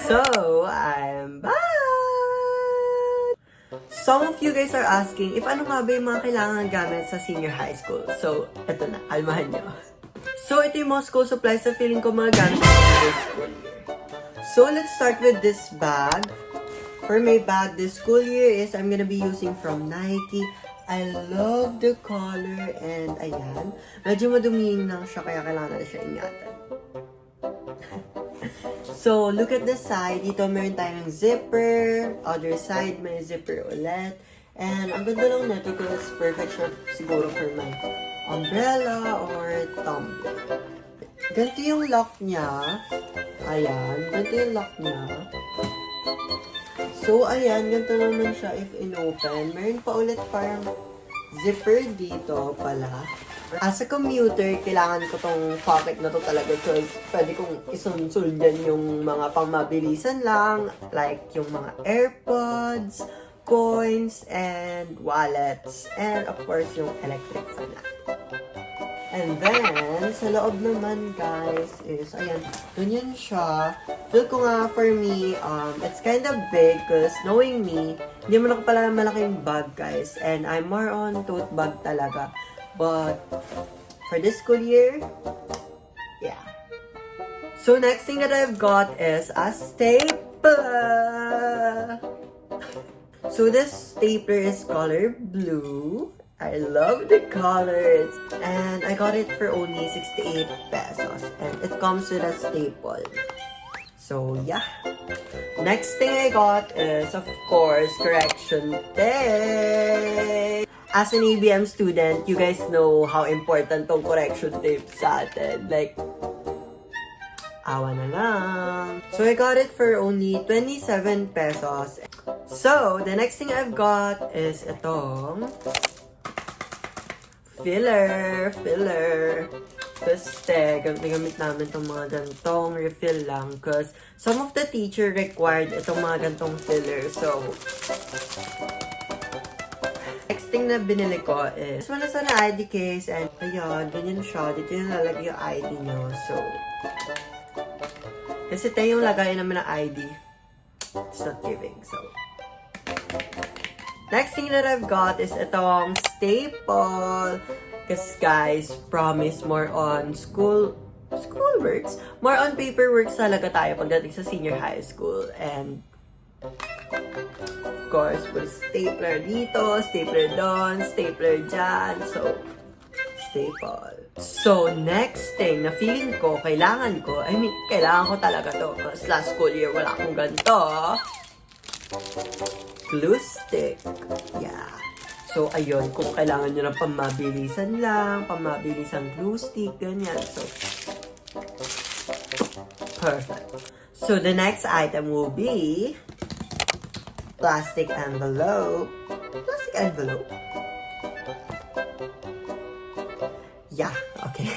So, I'm back! Some of you guys are asking if ano nga ba yung mga kailangan gamit sa senior high school. So, eto na, kalmahan nyo. So, ito yung mga school supplies na feeling ko mga gamit sa senior school year. So, let's start with this bag. For my bag this school year is I'm gonna be using from Nike. I love the color and ayan. Medyo madumihin lang siya kaya kailangan na siya ingatan. So, look at the side. Dito meron tayong zipper. Other side, may zipper ulit. And ang ganda lang nito because perfect siya siguro for my umbrella or tumbler. Ganito yung lock niya. Ayan. Ganito yung lock niya. So, ayan. Ganito naman siya if in-open. Meron pa ulit parang zipper dito pala. As a commuter, kailangan ko tong pocket na to talaga because pwede kong isunsul dyan yung mga pangmabilisan lang, like yung mga AirPods, coins, and wallets, and of course yung electric fan natin. And then, sa loob naman guys is, ayan, ganyan siya. Feel ko nga for me, it's kind of big because knowing me, hindi mo ako pala malaking bag guys, and I'm more on tote bag talaga. But for this school year, yeah. So next thing that I've got is a stapler. So this stapler is color blue. I love the colors. And I got it for only 68 pesos. And it comes with a staple. So yeah. Next thing I got is, of course, correction tape. As an ABM student, you guys know how important tong correction tape sa atin. Like, awa na lang. So, I got it for only 27 pesos. So, the next thing I've got is itong filler. Kasi, gamit namin itong mga gantong refill lang. Because some of the teacher required itong mga gantong filler. So, next thing na binili ko is wala sa na ID case and ayun, ganyan siya. Dito yung lalagay yung ID nyo. So, kasi tayo yung lagay naman ng ID. It's not giving. So, next thing that I've got is itong staple. Kasi guys, promise more on schoolworks. More on paperworks talaga tayo pagdating sa senior high school. And of course, with stapler dito, stapler doon, stapler dyan. So, staple. So, next thing na feeling ko, kailangan ko talaga to. Because last school year, wala akong ganito. Glue stick. Yeah. So, ayun, kung kailangan nyo ng pamabilisan lang, pamabilisang glue stick, ganyan. So, perfect. So, the next item will be plastic envelope. Plastic envelope. Yeah, okay.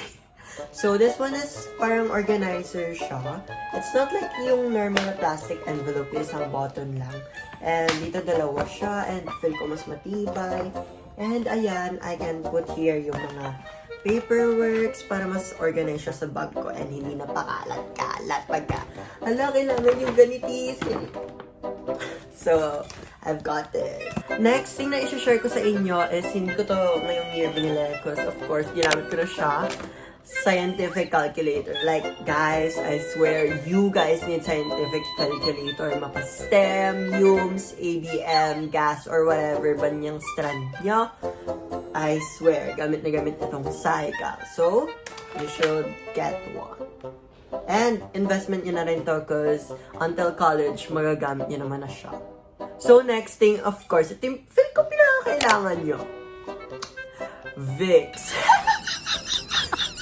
So, this one is parang organizer siya. It's not like yung normal plastic envelope, isang button lang. And dito dalawa siya, and feel ko mas matibay. And ayan, I can put here yung mga paperworks para mas organize siya sa bag ko and hindi na pakalat-kalat pagka kailangan yung ganitis. So, I've got this. Next thing na i-share ko sa inyo is hindi ko to ngayong year binili because of course, ginamit ko na siya. Scientific calculator. Like, guys, I swear, you guys need scientific calculator. Mapa-STEM, UMS, ABM, gas, or whatever ba niyang strand niyo. I swear, gamit na gamit itong Saika. So, you should get one. And, investment nyo na rin to because until college, magagamit nyo naman na siya. So, next thing, of course, ito yung feel ko pinakakailangan nyo. Vicks.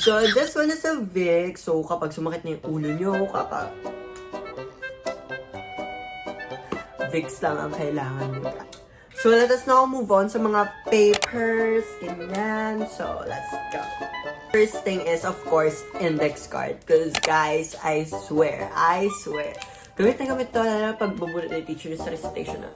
So, this one is a Vicks. So, kapag sumakit na yung ulo nyo, Vicks lang ang kailangan nyo. So, let us now move on sa mga papers. Ganyan. So, let's go. First thing is, of course, index card. Because, guys, I swear. Gamit na gamit to na pag bubunod ng teacher sa recitation na.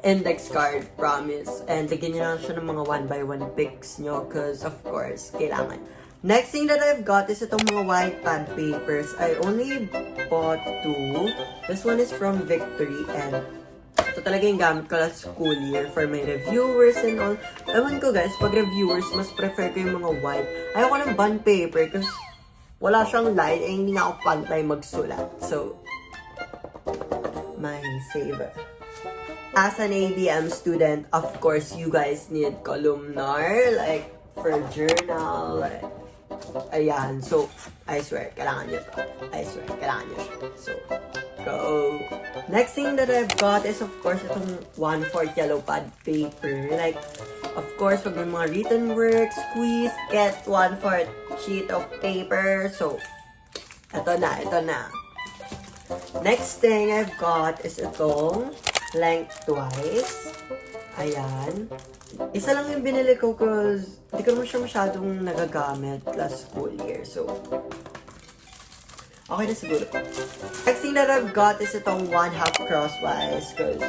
Index card, promise. And lagyan nyo lang siya ng mga 1x1 pics nyo because, of course, kailangan. Next thing that I've got is itong mga white pad papers. I only bought 2. This one is from Victory and ito talaga yung gamit ko last school year for my reviewers and all. Ewan ko guys, pag reviewers, mas prefer ko yung mga white. Ayoko ng bond paper kasi wala siyang line eh hindi nga ako pantay magsulat. So, my saver. As an ABM student, of course, you guys need columnar, like, for journal, like, ayan. So, I swear, kailangan nyo to. I swear, kailangan nyo siya. So, go. Next thing that I've got is, of course, itong 1/4 yellow pad paper. Like, of course, pag may mga written work, squeeze, get 1/4 sheet of paper. So, ito na. Next thing I've got is itong lengthwise. Ayan. Isa lang yung binili ko cause hindi ko naman siya masyadong nagagamit last school year. So, okay na siguro. Next thing that I've got is itong 1/2 crosswise cause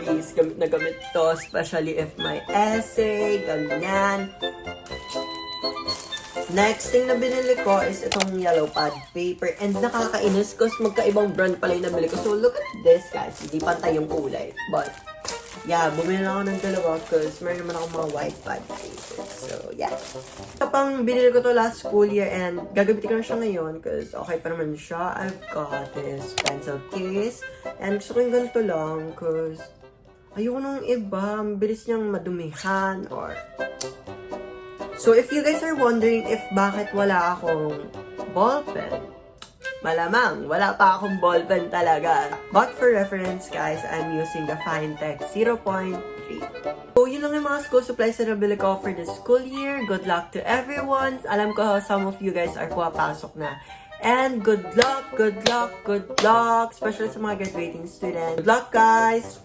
please, gamit na gamit to, especially if my essay, ganyan. Next thing na binili ko is itong yellow pad paper. And nakakainis kasi magkaibang brand pala yung nabili ko. So, look at this, guys. Hindi pantay yung kulay. But, yeah, bumili na ako ng dalawa because meron naman ako mga white pad paper. So, yeah. Ito pang binili ko to last school year and gagamitin ko na siya ngayon because okay pa naman siya. I've got this pencil case. And gusto ko yung ganito lang because ayoko nung iba. Mabilis niyang madumihan or... So, if you guys are wondering if bakit wala akong ballpen, malamang, wala pa akong ballpen talaga. But for reference, guys, I'm using the Finetech 0.3. So, yun lang yung mga school supplies na nabili ko for this school year. Good luck to everyone. Alam ko, some of you guys are pumapasok na. And good luck, especially sa mga graduating students. Good luck, guys!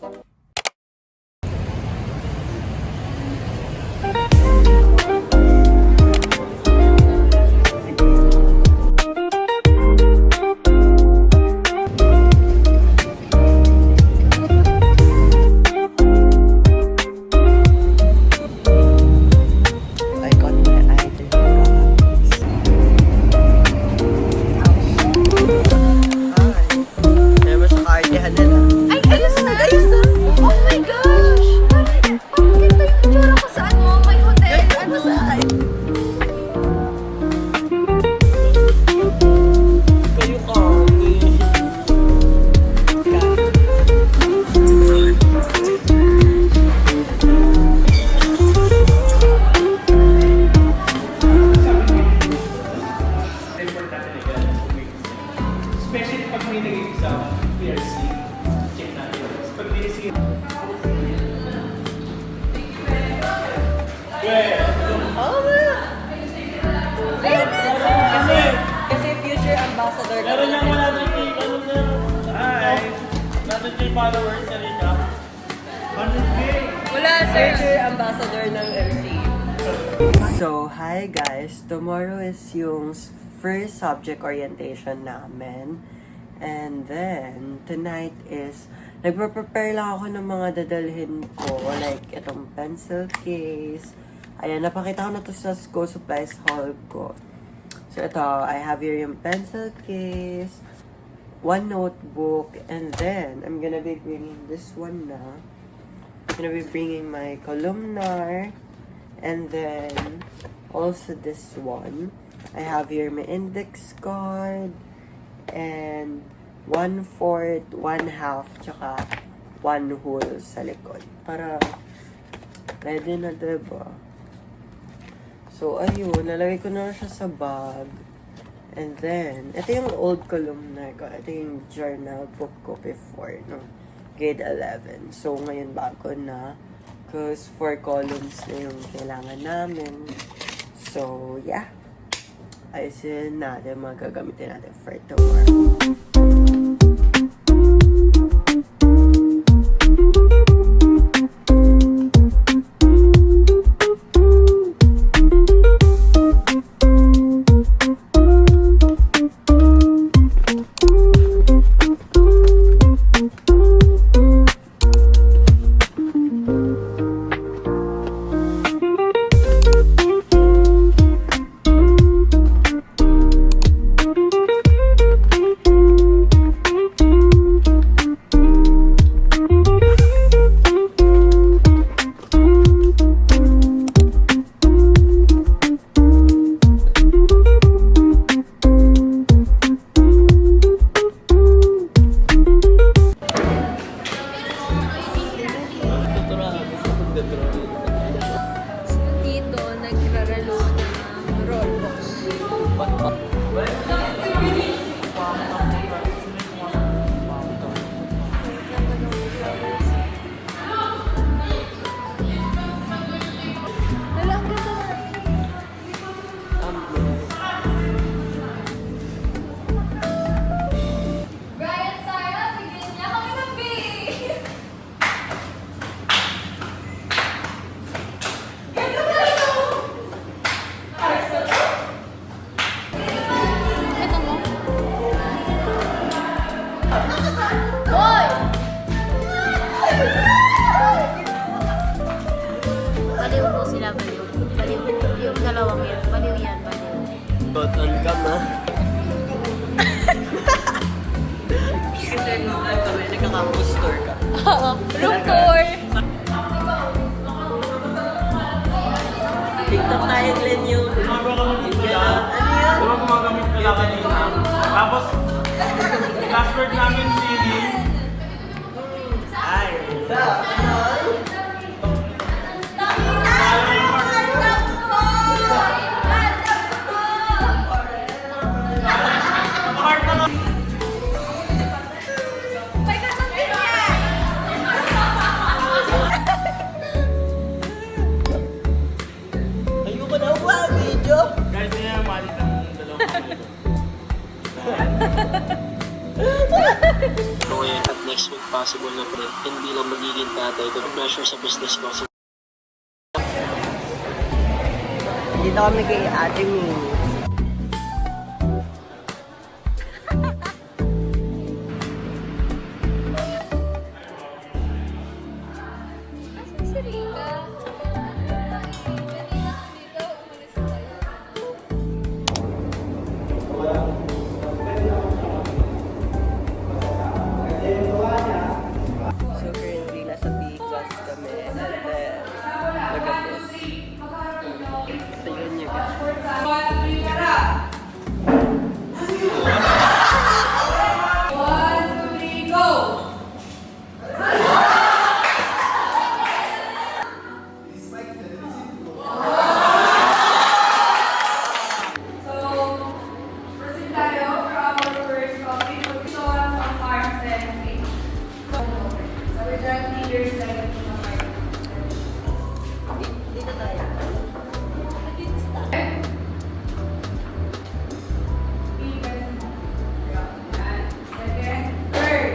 Kasi future ambassador. Meron niyang 100K, ano sir? Hi! 100K followers, Erika. 100K! Wala, sir. Future ambassador ng MC. So, hi guys. Tomorrow is yung first subject orientation namin. And then, tonight is, nagpa-prepare lang ako ng mga dadalhin ko. Like, itong pencil case. Ayan, napakita ko na to sa school supplies haul ko. So, ito, I have here yung pencil case, one notebook, and then, I'm gonna be bringing this one na. I'm gonna be bringing my columnar, and then, also this one. I have here my index card, and 1/4, 1/2, tsaka 1 whole sa likod. Para, pwede na, diba? So, ayun, nalagay ko na siya sa bag. And then, ito yung old columnar ko. Ito yung journal book ko before, no? Grade 11. So, ngayon bago na. Because 4 columns na yung kailangan namin. So, yeah. Ayusin natin, mga gagamitin natin for tomorrow. Tapos, last word namin sini. Ay, Heart na lang. ayoko na ba, video? Guys, yun yung malit ng dalawang kamay ko. Ngayon at next week possible na pre, hindi lang magiging tatay, but pressure sa business ko. Dito kami kay Ate Mimi. Asan si Rika? Kanina dito, umalis tayo. So currently, nasa Bigas kami. And then, look at this. Ito yun yung guys. Proceed tayo for our first topic. Show us on farms and fish. So we're joint leaders like Dito tayo. Second, third.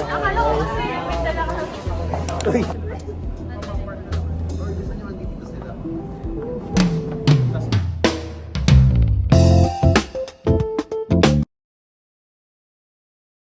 Akala ko kasi may dala ka.